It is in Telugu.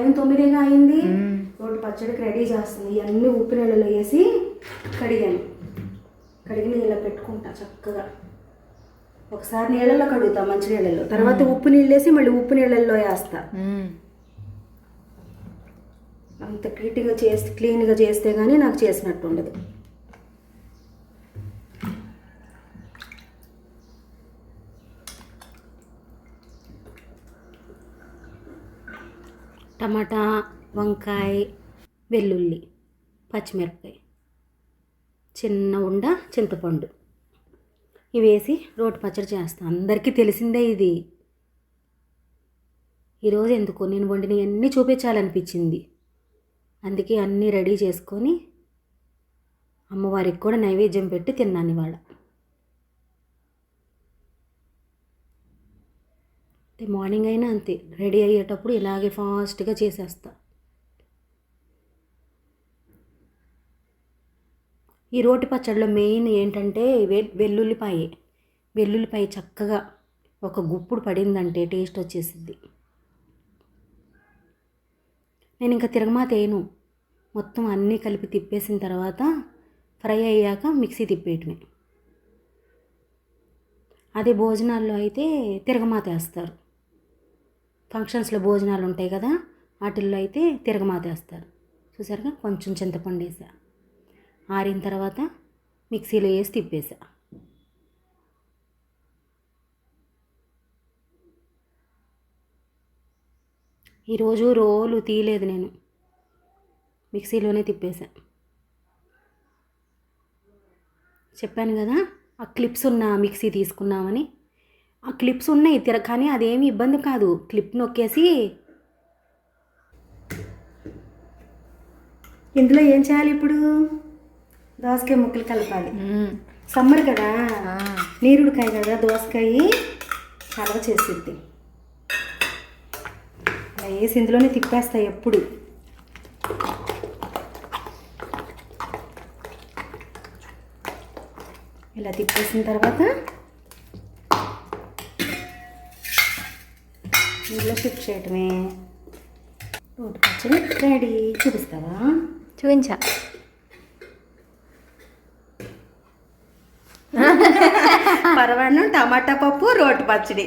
టైం 9 అయింది. రోటి పచ్చడికి రెడీ చేస్తుంది. ఇవన్నీ ఉప్పు నీళ్ళలో వేసి కడిగిన ఇలా పెట్టుకుంటా చక్కగా. ఒకసారి నీళ్ళల్లో కడుగుతా, మంచి నీళ్ళల్లో, తర్వాత ఉప్పు నీళ్ళు వేసి మళ్ళీ ఉప్పు నీళ్ళల్లో వేస్తా. అంత క్లీన్గా చేస్తే కానీ నాకు చేసినట్టు ఉండదు. టమాటా, వంకాయ, వెల్లుల్లి, పచ్చిమిరపకాయ, చిన్న ఉండ చింతపండు ఇవి వేసి రోటి పచ్చడి చేస్తాను. అందరికీ తెలిసిందే ఇది. ఈరోజు ఎందుకో నేను వండినవన్నీ చూపించాలనిపించింది. అందుకే అన్నీ రెడీ చేసుకొని అమ్మవారికి కూడా నైవేద్యం పెట్టి తిన్నాను ఇవాళ. మార్నింగ్ అయినా అంతే, రెడీ అయ్యేటప్పుడు ఇలాగే ఫాస్ట్గా చేసేస్తా. ఈ రోటి పచ్చడిలో మెయిన్ ఏంటంటే వెల్లుల్లిపాయ చక్కగా ఒక గుప్పుడు పడిందంటే టేస్ట్ వచ్చేసిద్ది. నేను ఇంకా తిరగమాత వేయను, మొత్తం అన్నీ కలిపి తిప్పేసిన తర్వాత ఫ్రై అయ్యాక మిక్సీ తిప్పేయటమే. అదే భోజనాల్లో అయితే తిరగమాత వేస్తారు. ఫంక్షన్స్లో భోజనాలు ఉంటాయి కదా, వాటిల్లో అయితే తిరగమాత వేస్తారు. చూసారుగా, కొంచెం చింతపండు వేసా, ఆరిన తర్వాత మిక్సీలో వేసి తిప్పేసా. ఈరోజు రోలు తీయలేదు నేను, మిక్సీలోనే తిప్పేసా. చెప్పాను కదా ఆ క్లిప్స్ ఉన్న మిక్సీ తీసుకున్నామని. ఆ క్లిప్స్ ఉన్నాయి కానీ అదేమీ ఇబ్బంది కాదు. క్లిప్ నొక్కేసి ఇందులో ఏం చేయాలి ఇప్పుడు, దోసకాయ ముక్కలు కలపాలి. సమ్మర్ కదా, నీరుడికాయ కదా, దోసకాయ చలవ చేసిద్ది. అలా వేసి ఇందులోనే తిప్పేస్తాయి ఎప్పుడు. ఇలా తిప్పేసిన తర్వాత ఇందులో షిఫ్ట్ చేయటమే. రోటి పచ్చడి రెడీ. చూపిస్తావా? చూపించా. పరవాన్నం, టమాటా పప్పు, రోటి పచ్చడి.